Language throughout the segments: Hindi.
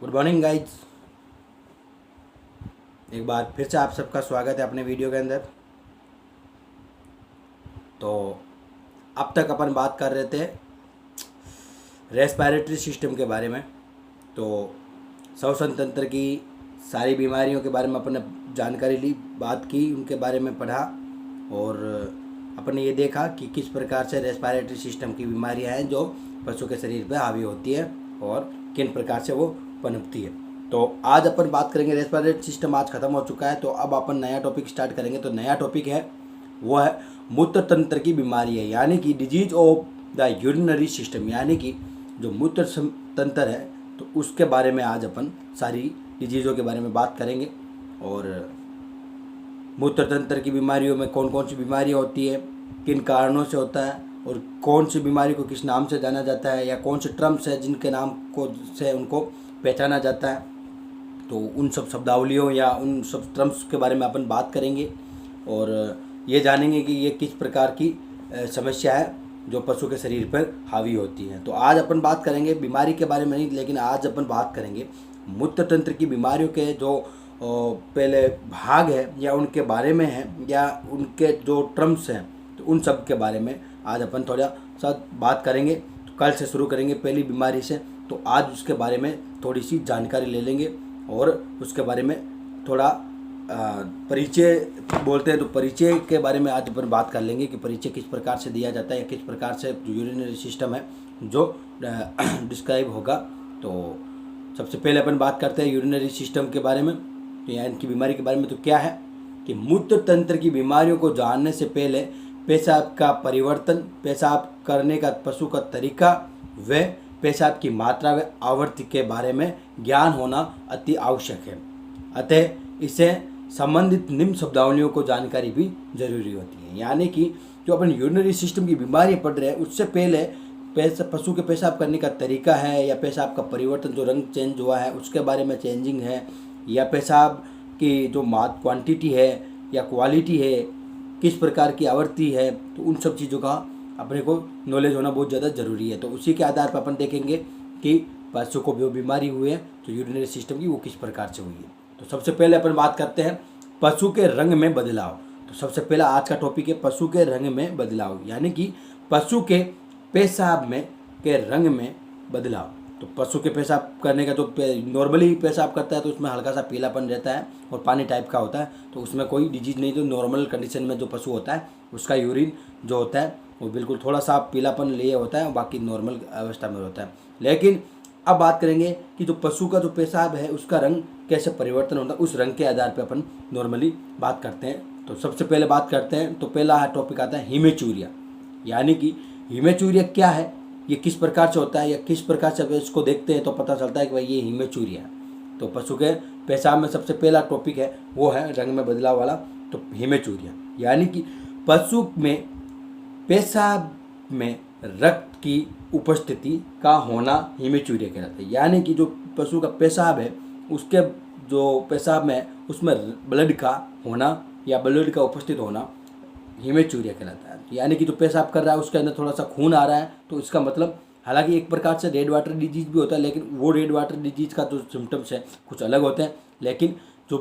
Good morning guys. एक बार फिर से आप सबका स्वागत है अपने वीडियो के अंदर। तो अब तक अपन बात कर रहे थे रेस्पिरेटरी सिस्टम के बारे में। तो श्वसन तंत्र की सारी बीमारियों के बारे में अपन ने जानकारी ली, बात की, उनके बारे में पढ़ा और अपन ने ये देखा कि किस प्रकार से रेस्पिरेटरी सिस्टम की बीमारियां हैं जो पशु के शरीर पर हावी होती है और किन प्रकार से वो पनपती है। तो आज अपन बात करेंगे, रेस्पिरेटरी सिस्टम आज खत्म हो चुका है तो अब अपन नया टॉपिक स्टार्ट करेंगे। तो नया टॉपिक है वो है मूत्र तंत्र की बीमारी है, यानी कि disease of the urinary system, यानी कि जो मूत्र तंत्र है तो उसके बारे में आज अपन सारी डिजीज़ों के बारे में बात करेंगे। और मूत्र तंत्र की बीमारियों में कौन कौन सी बीमारियाँ होती है, किन कारणों से होता है और कौन सी बीमारी को किस नाम से जाना जाता है या कौन से टर्म्स है जिनके नाम को से उनको पहचाना जाता है। तो उन सब शब्दावलियों या उन सब टर्म्स के बारे में अपन बात करेंगे और ये जानेंगे कि ये किस प्रकार की समस्या है जो पशु के शरीर पर हावी होती है। तो आज अपन बात करेंगे बीमारी के बारे में नहीं, लेकिन आज अपन बात करेंगे मूत्र तंत्र की बीमारियों के जो पहले भाग है या उनके बारे में है या उनके जो टर्म्स हैं, तो उन सब के बारे में आज अपन थोड़ा सा बात करेंगे। तो कल से शुरू करेंगे पहली बीमारी से, तो आज उसके बारे में थोड़ी सी जानकारी ले लेंगे और उसके बारे में थोड़ा परिचय बोलते हैं तो परिचय के बारे में आज अपन बात कर लेंगे कि परिचय किस प्रकार से दिया जाता है या किस प्रकार से यूरिनरी सिस्टम है जो डिस्क्राइब होगा। तो सबसे पहले अपन बात करते हैं यूरिनरी सिस्टम के बारे में, तो या इनकी बीमारी के बारे में। तो क्या है कि मूत्र तंत्र की बीमारियों को जानने से पहले पेशाब का परिवर्तन, पेशाब करने का पशु का तरीका व पेशाब की मात्रा व आवृत्ति के बारे में ज्ञान होना अति आवश्यक है। अतः इससे संबंधित निम्न शब्दावलियों को जानकारी भी जरूरी होती है। यानी कि जो अपन यूरिनरी सिस्टम की बीमारियाँ पढ़ रहे हैं उससे पहले पशु के पेशाब करने का तरीका है या पेशाब का परिवर्तन, जो रंग चेंज हुआ है उसके बारे में चेंजिंग है, या पेशाब की जो क्वांटिटी है या क्वालिटी है, किस प्रकार की आवृत्ति है, तो उन सब चीज़ों का अपने को नॉलेज होना बहुत ज़्यादा ज़रूरी है। तो उसी के आधार पर अपन देखेंगे कि पशु को जो बीमारी हुई है तो यूरिनरी सिस्टम की वो किस प्रकार से हुई है। तो सबसे पहले अपन बात करते हैं पशु के रंग में बदलाव। तो सबसे पहला आज का टॉपिक है पशु के रंग में बदलाव, यानी कि पशु के पेशाब में के रंग में बदलाव। तो पशु के पेशाब करने का तो नॉर्मली पेशाब करता है तो उसमें हल्का सा पीलापन रहता है और पानी टाइप का होता है, तो उसमें कोई डिजीज नहीं। तो नॉर्मल कंडीशन में जो पशु होता है उसका यूरिन जो होता है वो बिल्कुल थोड़ा सा पीलापन लिए होता है, बाकी नॉर्मल अवस्था में होता है। लेकिन अब बात करेंगे कि जो पशु का जो पेशाब है उसका रंग कैसे परिवर्तन होता है, उस रंग के आधार पर अपन नॉर्मली बात करते हैं। तो सबसे पहले बात करते हैं, तो पहला टॉपिक आता है हीमेचूरिया, यानी कि हीमेचूरिया क्या है, ये किस प्रकार से होता है या किस प्रकार से इसको देखते हैं तो पता चलता है कि भाई ये हीमेचूरिया है। तो पशु के पेशाब में सबसे पहला टॉपिक है वो है रंग में बदलाव वाला, तो हीमेचूरिया, यानी कि पशु में पेशाब में रक्त की उपस्थिति का होना हीमेचूरिया कहलाता है। यानी कि जो पशु का पेशाब है उसके जो पेशाब में उसमें ब्लड का होना या ब्लड का उपस्थित होना हीमेचूरिया कहलाता है। यानी कि जो पेशाब कर रहा है उसके अंदर थोड़ा सा खून आ रहा है, तो इसका मतलब, हालांकि एक प्रकार से रेड वाटर डिजीज भी होता है, लेकिन वो रेड वाटर डिजीज का जो सिम्टम्स है कुछ अलग होते हैं, लेकिन जो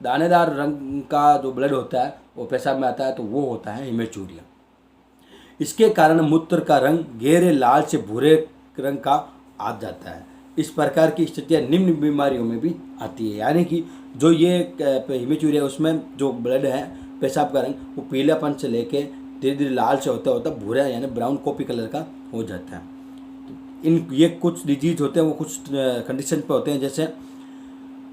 दानेदार रंग का जो ब्लड होता है वो पेशाब में आता है तो वो होता है हीमेचूरिया। इसके कारण मूत्र का रंग गहरे लाल से भूरे रंग का आ जाता है। इस प्रकार की स्थितियाँ निम्न बीमारियों में भी आती है, यानी कि जो ये हीमेचूरिया उसमें जो ब्लड है पेशाब का रंग वो पीलापन से लेके धीरे धीरे लाल से होता होता भूरा यानी ब्राउन कॉफी कलर का हो जाता है। इन ये कुछ डिजीज होते हैं, वो कुछ कंडीशन पे होते हैं, जैसे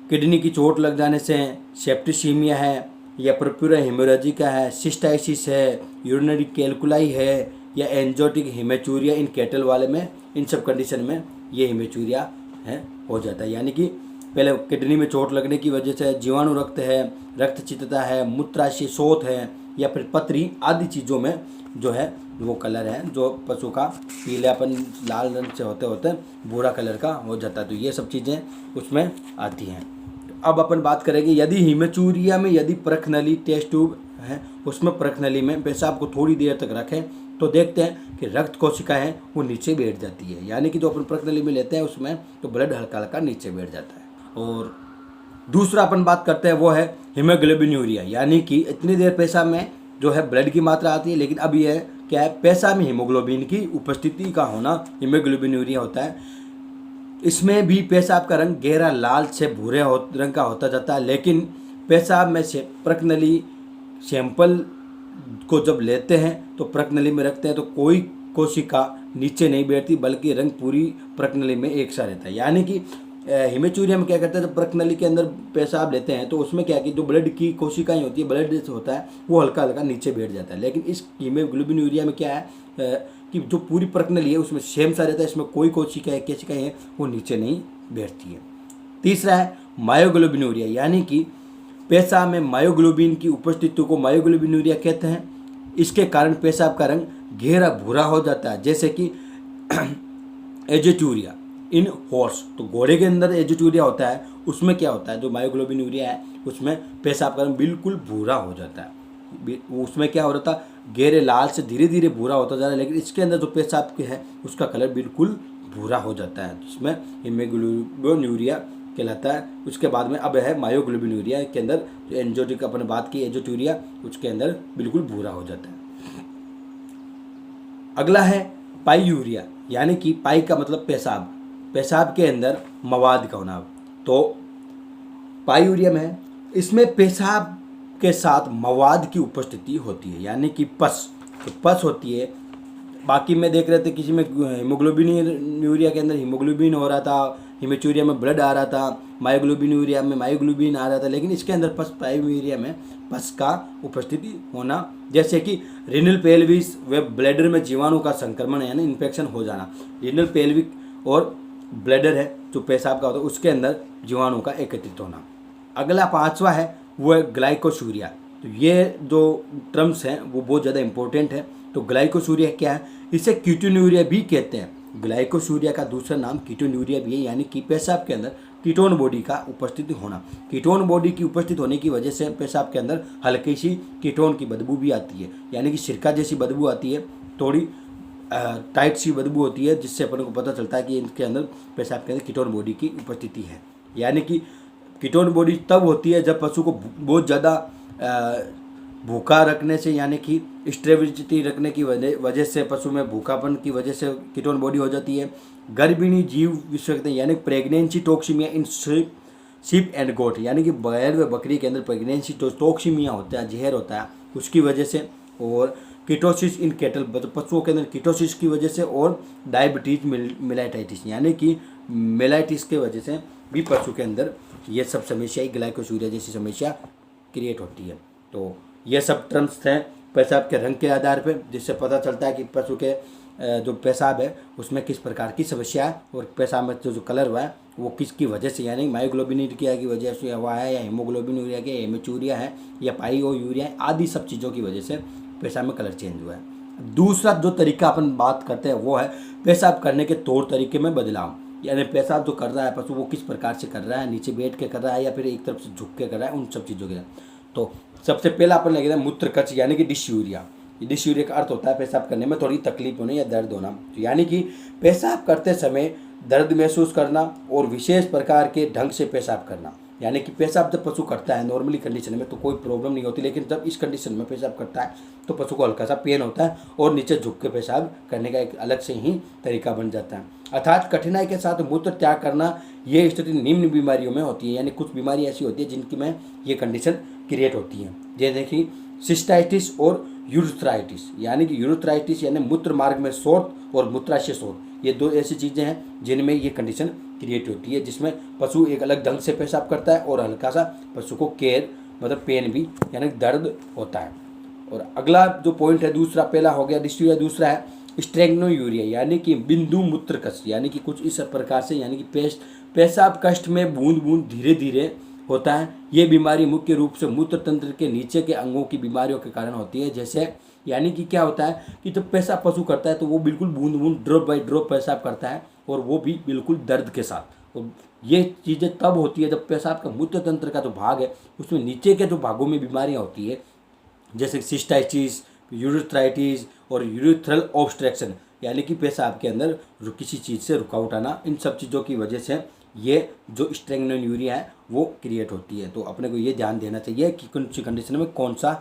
किडनी की चोट लग जाने से, सेप्टिसीमिया है या पर्पुरा हेमोरेजिका है, सिस्टाइसिस है, यूरिनरी कैलकुलाई है या एंजाइटिक हीमेचूरिया, इन कैटल वाले में, इन सब कंडीशन में ये हीमेचूरिया है हो जाता है। यानी कि पहले किडनी में चोट लगने की वजह से जीवाणु रक्त है, रक्तचित्तता है, मूत्राशय शोथ है या फिर पथरी आदि चीज़ों में जो है वो कलर है जो पशु का पीलापन लाल रंग से होते होते भूरा कलर का हो जाता है। तो ये सब चीज़ें उसमें आती हैं। तो अब अपन बात करेंगे यदि हीमेचूरिया में यदि प्रखनली टेस्ट ट्यूब है उसमें प्रखनली में पेशाब को थोड़ी देर तक रखें तो देखते हैं कि रक्त कोशिकाएं हैं वो नीचे बैठ जाती है, यानी कि जो अपन प्रकनली में लेते हैं उसमें तो ब्लड हल्का हल्का नीचे बैठ जाता है। और दूसरा अपन बात करते हैं वो है हीमोग्लोबिनूरिया, यानी कि इतनी देर पेशाब में जो है ब्लड की मात्रा आती है, लेकिन अब ये क्या है, पेशाब में हीमोग्लोबिन की उपस्थिति का होना हीमोग्लोबिनूरिया होता है। इसमें भी पेशाब का रंग गहरा लाल से भूरे रंग का होता जाता है, लेकिन पेशाब में से प्रकनली सैंपल को जब लेते हैं तो प्रकनली में रखते हैं तो कोई कोशिका नीचे नहीं बैठती, बल्कि रंग पूरी प्रकनली में एक सा रहता है। यानी कि हीमेचूरिया में क्या करते हैं, जब प्रकनली के अंदर पेशाब लेते हैं तो उसमें क्या है कि जो ब्लड की कोशिकाएं होती है, ब्लड होता है वो हल्का हल्का नीचे बैठ जाता है। लेकिन इस हीमोग्लोबिनूरिया में क्या है कि जो पूरी प्रकनली है उसमें सेम सा रहता है, इसमें कोई कोशिकाएं हैं वो नीचे नहीं बैठती है। तीसरा है मायोग्लोबिनूरिया, यानी कि पेशाब में मायोग्लोबिन की उपस्थिति को मायोग्लोबिनूरिया कहते हैं। इसके कारण पेशाब का रंग गहरा भूरा हो जाता है, जैसे कि एजेटूरिया इन हॉर्स। तो घोड़े के अंदर एजेटूरिया होता है, उसमें क्या होता है, जो मायोग्लोबिनूरिया है उसमें पेशाब का रंग बिल्कुल भूरा हो जाता है। उसमें क्या हो रहा था, गहरे लाल से धीरे धीरे भूरा होता जा रहा है, लेकिन इसके अंदर जो पेशाब के है उसका कलर बिल्कुल भूरा हो जाता है, जिसमें हीमोग्लोबिनूरिया कहलाता है। उसके बाद में अब है मायोग्लोबिनूरिया के अंदर जो एंजोटिक अपन बात की एजेटूरिया, उसके अंदर बिल्कुल भूरा हो जाता है। अगला है पाईयूरिया, यानी कि पाई का मतलब पेशाब, पेशाब के अंदर मवाद का होना। तो पाईयूरिया में इसमें पेशाब के साथ मवाद की उपस्थिति होती है, यानी कि पस, तो पस होती है। बाकी में देख रहे थे किसी में हीमोग्लोबिनूरिया के अंदर हीमोग्लोबिन हो रहा था, हीमेचूरिया में ब्लड आ रहा था, मायोग्लोबिनूरिया में मायोग्लोबिन आ रहा था, लेकिन इसके अंदर पस, पाईयूरिया में पस का उपस्थिति होना, जैसे कि रीनल पेल्विस व ब्लैडर में जीवाणु का संक्रमण यानी इन्फेक्शन हो जाना। रीनल पेल्विक और ब्लैडर है जो पेशाब का होता है, उसके अंदर जीवाणु का एकत्रित होना। अगला पांचवा है वो है ग्लाइकोसूरिया। तो ये जो टर्म्स हैं वो बहुत ज़्यादा इंपॉर्टेंट है। तो ग्लाइकोसूरिया क्या है, इसे कीटोन्यूरिया भी कहते हैं। ग्लाइकोसूरिया का दूसरा नाम कीटोन्यूरिया भी है, यानी कि पेशाब के अंदर कीटोन बॉडी का उपस्थिति होना। कीटोन बॉडी की उपस्थित होने की वजह से पेशाब के अंदर हल्की सी कीटोन की बदबू भी आती है, यानी कि सिरका जैसी बदबू आती है, थोड़ी टाइट सी बदबू होती है, जिससे अपन को पता चलता है कि इनके अंदर पेशाब के अंदर कीटोन बॉडी की उपस्थिति है। यानी कि कीटोन बॉडी तब होती है जब पशु को बहुत ज़्यादा भूखा रखने से, यानी कि स्टेबिलिटी रखने की वजह से पशु में भूखापन की वजह से कीटोन बॉडी हो जाती है। गर्भिणी जीव विषाक्त यानी प्रेगनेंसी टॉक्सिमिया इन शीप एंड गोट, यानी कि बैल व बकरी के अंदर प्रेगनेंसी टॉक्सिमिया होता है, जहर होता है उसकी वजह से। और कीटोसिस इन कैटल, पशुओं के अंदर कीटोसिस की वजह से। और डायबिटीज मेलाइटाइटिस, यानी कि मेलाइटिस के वजह से भी पशु के अंदर ये सब समस्या, ग्लाइकोसूरिया जैसी समस्या क्रिएट होती है। तो ये सब टर्म्स हैं पेशाब के रंग के आधार पर, जिससे पता चलता है कि पशु के जो पेशाब है उसमें किस प्रकार की समस्या है, और पेशाब में जो कलर हुआ है वो किसकी वजह से, यानी मायोग्लोबिनूरिया की वजह से हुआ है, या हीमोग्लोबिनूरिया के हीमेचूरिया है, या पाईयूरिया है, आदि सब चीज़ों की वजह से पेशाब में कलर चेंज हुआ है। दूसरा जो तरीका अपन बात करते हैं वो है पेशाब करने के तौर तरीके में बदलाव, यानी पेशाब जो कर रहा है पशु वो किस प्रकार से कर रहा है, नीचे बैठ के कर रहा है या फिर एक तरफ से झुक के कर रहा है, उन सब चीज़ों के। तो सबसे पहला अपन लगेगा मूत्रकच, यानी कि डिस्यूरिया। डिस्यूरिया का अर्थ होता है पेशाब करने में थोड़ी तकलीफ होना या दर्द होना, यानी कि पेशाब करते समय दर्द महसूस करना और विशेष प्रकार के ढंग से पेशाब करना। यानी कि पेशाब जब पशु करता है नॉर्मली कंडीशन में तो कोई प्रॉब्लम नहीं होती, लेकिन जब इस कंडीशन में पेशाब करता है तो पशु को हल्का सा पेन होता है और नीचे झुक के पेशाब करने का एक अलग से ही तरीका बन जाता है। अर्थात कठिनाई के साथ मूत्र त्याग करना, ये स्थिति निम्न बीमारियों में होती है, यानी कुछ बीमारी ऐसी होती है जिनकी में ये कंडीशन क्रिएट होती है, जैसे कि सिस्टाइटिस और यूरेथ्राइटिस। यानी कि यूरेथ्राइटिस यानी मूत्र मार्ग में शोथ और मूत्राशय शोथ, ये दो ऐसी चीज़ें हैं जिनमें ये कंडीशन क्रिएट होती है, जिसमें पशु एक अलग ढंग से पेशाब करता है और हल्का सा पशु को केयर मतलब पेन भी यानी दर्द होता है। और अगला जो पॉइंट है दूसरा, पहला हो गया डिस्यूरिया, दूसरा है स्ट्रेग्नोयूरिया, यानी कि बिंदु मूत्रकश, यानी कि कुछ इस प्रकार से, यानी कि पेशाब कष्ट में बूंद बूंद धीरे धीरे होता है। ये बीमारी मुख्य रूप से मूत्र तंत्र के नीचे के अंगों की बीमारियों के कारण होती है। जैसे यानी कि क्या होता है कि जब पेशाब पशु करता है तो वो बिल्कुल बूंद बूंद ड्रॉप बाई ड्रॉप पेशाब करता है, और वो भी बिल्कुल दर्द के साथ। और ये चीज़ें तब होती है जब पेशाब का मूत्र तंत्र का जो भाग है उसमें नीचे के जो भागों में बीमारियाँ होती है, जैसे सिस्टाइटिस, यूरेथ्राइटिस और यूरेथ्रल ऑब्स्ट्रक्शन, यानी कि पेशाब के अंदर किसी चीज़ से रुकावट आना, इन सब चीज़ों की वजह से ये जो स्ट्रेगनोन्यूरिया है वो क्रिएट होती है। तो अपने को ये ध्यान देना चाहिए कि कौन सी कंडीशन में कौन सा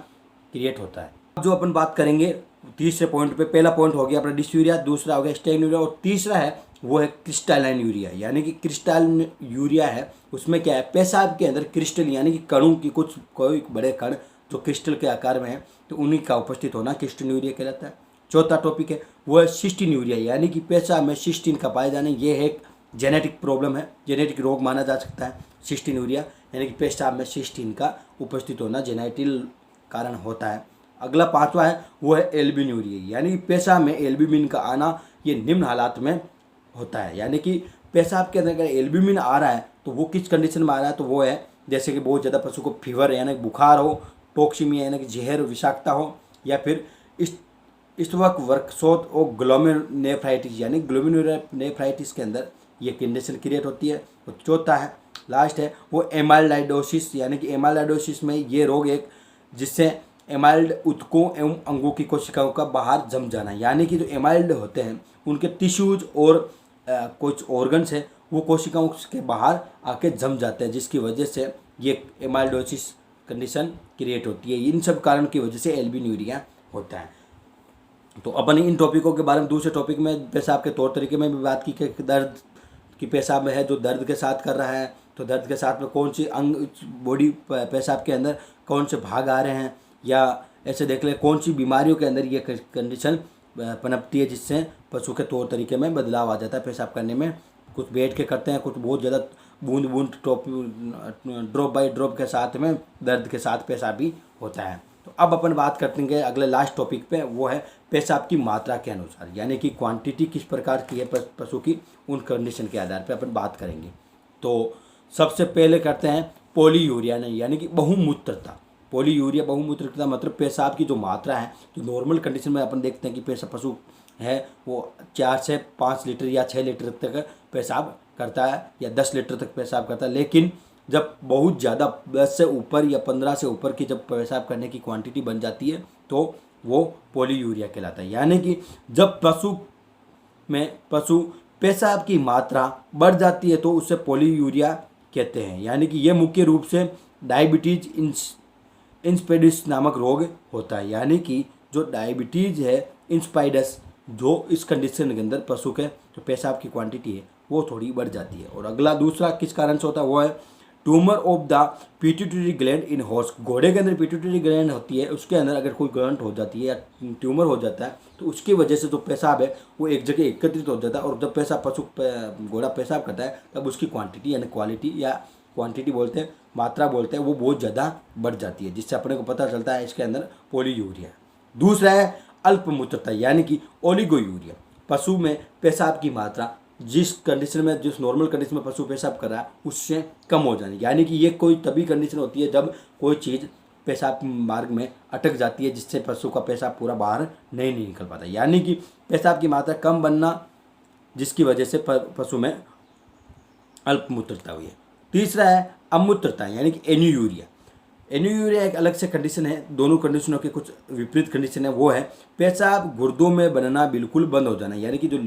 क्रिएट होता है। अब जो अपन बात करेंगे तीसरे पॉइंट पे, पहला पॉइंट हो गया अपना डिसयूरिया, दूसरा हो गया स्ट्रेगनोन्यूरिया, और तीसरा है वो है क्रिस्टलाइन यूरिया। यानी कि क्रिस्टलाइन यूरिया है, उसमें क्या है, पेशाब के अंदर क्रिस्टल यानी कि कणों की कोई बड़े कण जो क्रिस्टल के आकार में है, तो उन्हीं का उपस्थित होना क्रिस्टलाइन यूरिया कहलाता है। चौथा टॉपिक है वो है सिस्टीन यूरिया, यानी कि पेशाब में सिस्टीन का पाए जाने, ये एक जेनेटिक प्रॉब्लम है, जेनेटिक रोग माना जा सकता है सिस्टीन यूरिया, यानी कि पेशाब में सिस्टीन का उपस्थित होना जेनेटिक कारण होता है। अगला पांचवा है वो है एल्ब्यूमिन, यानी कि पेशाब में एल्ब्यूमिन का आना ये निम्न हालात में होता है। यानी कि पेशाब के अंदर अगर एल्ब्यूमिन आ रहा है तो वो किस कंडीशन में आ रहा है, तो वो है जैसे कि बहुत ज़्यादा पशु को फीवर यानी बुखार हो, टॉक्सीमिया यानी कि जहर विषाक्तता हो, या फिर इस वक्त वर्कशॉप और ग्लोमेरुलोनेफ्राइटिस यानी ग्लोमेरुलोनेफ्राइटिस के अंदर ये कंडीशन क्रिएट होती है। और चौथा है लास्ट है वो एमाइलोइडोसिस, यानी कि एमाइलोइडोसिस में ये रोग एक जिससे एमाइल्ड ऊतकों एवं अंगों की कोशिकाओं का बाहर जम जाना, यानी कि जो एमाइल्ड होते हैं उनके टिश्यूज और कुछ ऑर्गन्स है वो कोशिकाओं के बाहर आके जम जाते हैं, जिसकी वजह से ये एमाइलोइडोसिस कंडीशन क्रिएट होती है। इन सब कारण की वजह से एल्ब्यूमिन होता है। तो अपन इन टॉपिकों के बारे में दूसरे टॉपिक में पेशाब के तौर तरीके में भी बात की कि दर्द की पेशाब में है जो दर्द के साथ कर रहा है, तो दर्द के साथ में कौन सी अंग बॉडी पेशाब के अंदर कौन से भाग आ रहे हैं, या ऐसे देख ले कौन सी बीमारियों के अंदर ये कंडीशन पनपती है जिससे पशु के तौर तरीके में बदलाव आ जाता है पेशाब करने में। कुछ बैठ के करते हैं, कुछ बहुत ज़्यादा बूंद बूंद ड्रॉप बाई ड्रॉप के साथ में दर्द के साथ पेशाब भी होता है। तो अब अपन बात करते हैं अगले लास्ट टॉपिक पे, वो है पेशाब की मात्रा के अनुसार, यानी कि क्वांटिटी किस प्रकार की है पशु की, उन कंडीशन के आधार पे अपन बात करेंगे। तो सबसे पहले करते हैं पॉलीयूरिया, यानी कि बहुमूत्रता। पॉलीयूरिया बहुमूत्रता मतलब पेशाब की जो मात्रा है, तो नॉर्मल कंडीशन में अपन देखते हैं कि पेशाब पशु है वो 4 से 5 लीटर या 6 लीटर तक पेशाब करता है या 10 लीटर तक पेशाब करता है। लेकिन जब बहुत ज़्यादा 10 से ऊपर या 15 से ऊपर की जब पेशाब करने की क्वांटिटी बन जाती है तो वो पॉलीयूरिया कहलाता है। यानी कि जब पशु पेशाब की मात्रा बढ़ जाती है तो उसे पॉलीयूरिया कहते हैं। यानी कि ये मुख्य रूप से डायबिटीज इंस्पिडिस नामक रोग होता है। यानी कि जो डायबिटीज़ है इंस्पाइडस, जो इस कंडीशन के अंदर पशु के जो पेशाब की क्वांटिटी है वो थोड़ी बढ़ जाती है। और अगला दूसरा किस कारण से होता है वो है tumour of the pituitary gland in horse. घोड़े के अंदर पिट्यूटरी ग्लैंड होती है, उसके अंदर अगर कोई ग्लैंड हो जाती है या ट्यूमर हो जाता है तो उसकी वजह से जो पेशाब है वो एक जगह एकत्रित हो जाता है, और जब घोड़ा पेशाब करता है तब उसकी क्वांटिटी यानी क्वालिटी या क्वांटिटी बोलते हैं, मात्रा बोलते हैं, वो बहुत ज़्यादा बढ़ जाती है, जिससे अपने को पता चलता है इसके अंदर पॉलीयूरिया। दूसरा है अल्पमूत्रता यानी कि ओलिगोयूरिया। पशु में पेशाब की मात्रा जिस कंडीशन में, जिस नॉर्मल कंडीशन में पशु पेशाब कर रहा है उससे कम हो जानी, यानी कि ये कोई तभी कंडीशन होती है जब कोई चीज़ पेशाब मार्ग में अटक जाती है जिससे पशु का पेशाब पूरा बाहर नहीं निकल पाता, यानी कि पेशाब की मात्रा कम बनना जिसकी वजह से पशु में अल्पमूत्रता हुई है। तीसरा है अमूत्रता यानी कि एन्यूयूरिया। एन्यूयूरिया एक अलग से कंडीशन है, दोनों कंडीशनों के कुछ विपरीत कंडीशन है। वो है पेशाब गुर्दों में बनना बिल्कुल बंद हो जाना, यानी कि जो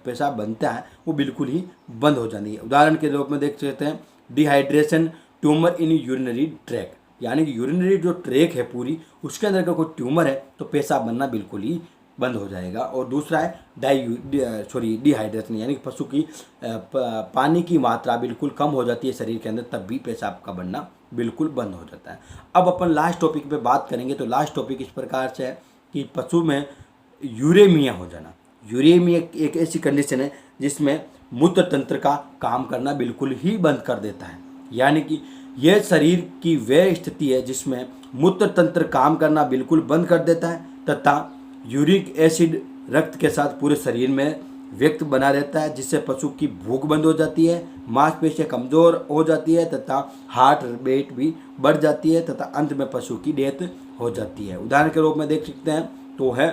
पेशाब बनता है वो बिल्कुल ही बंद हो जानी है। उदाहरण के रूप में देख सकते हैं डिहाइड्रेशन, ट्यूमर इन यूरिनरी ट्रैक, यानी कि यूरिनरी जो ट्रैक है पूरी उसके अंदर अगर कोई ट्यूमर है तो पेशाब बनना बिल्कुल ही बंद हो जाएगा। और दूसरा है डिहाइड्रेशन, यानी कि पशु की पानी की मात्रा बिल्कुल कम हो जाती है शरीर के अंदर, तब भी पेशाब का बनना बिल्कुल बंद हो जाता है। अब अपन लास्ट टॉपिक पे बात करेंगे। तो लास्ट टॉपिक इस प्रकार से है कि पशु में यूरेमिया हो जाना। यूरेमिया एक ऐसी कंडीशन है जिसमें मूत्र तंत्र का काम करना बिल्कुल ही बंद कर देता है, यानी कि यह शरीर की वह स्थिति है जिसमें मूत्र तंत्र काम करना बिल्कुल बंद कर देता है तथा यूरिक एसिड रक्त के साथ पूरे शरीर में व्यक्त बना रहता है, जिससे पशु की भूख बंद हो जाती है, मांसपेशियां कमज़ोर हो जाती है तथा हार्ट रेट भी बढ़ जाती है तथा अंत में पशु की डेथ हो जाती है। उदाहरण के रूप में देख सकते हैं तो है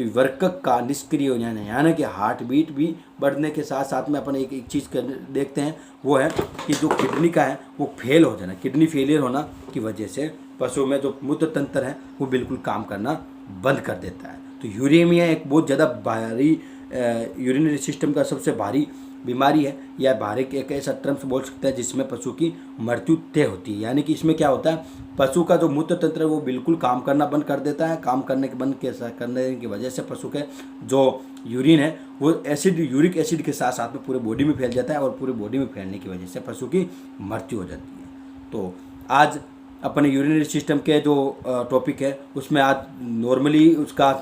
वर्कक का निष्क्रिय हो जाना, यानी कि हार्ट बीट भी बढ़ने के साथ साथ में अपन एक चीज़ देखते हैं वो है कि जो किडनी का है वो फेल हो जाना। किडनी फेलियर होना की वजह से पशु में जो मूत्र तंत्र है वो बिल्कुल काम करना बंद कर देता है। तो यूरेमिया एक बहुत ज़्यादा भारी यूरिनरी सिस्टम का सबसे भारी बीमारी है, या भारी एक ऐसा टर्म्स बोल सकते हैं जिसमें पशु की मृत्यु तय होती है। यानी कि इसमें क्या होता है, पशु का जो मूत्र तंत्र है वो बिल्कुल काम करना बंद कर देता है। काम करने की वजह से पशु के जो यूरिन है वो एसिड, यूरिक एसिड के साथ साथ में पूरे बॉडी में फैल जाता है, और पूरे बॉडी में फैलने की वजह से पशु की मृत्यु हो जाती है। तो आज अपने यूरिनरी सिस्टम के जो टॉपिक है उसमें आज नॉर्मली उसका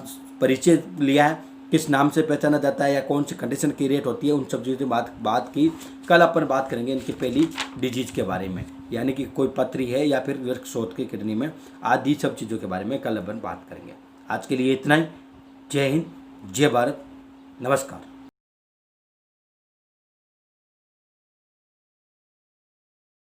परिचय लिया है, किस नाम से पहचाना जाता है या कौन सी कंडीशन क्रिएट होती है, उन सब चीज़ों की बात की। कल अपन बात करेंगे इनकी पहली डिजीज के बारे में, यानी कि कोई पथरी है या फिर वृक्क की किडनी में, आदि सब चीज़ों के बारे में कल अपन बात करेंगे। आज के लिए इतना ही। जय हिंद, जय भारत, नमस्कार।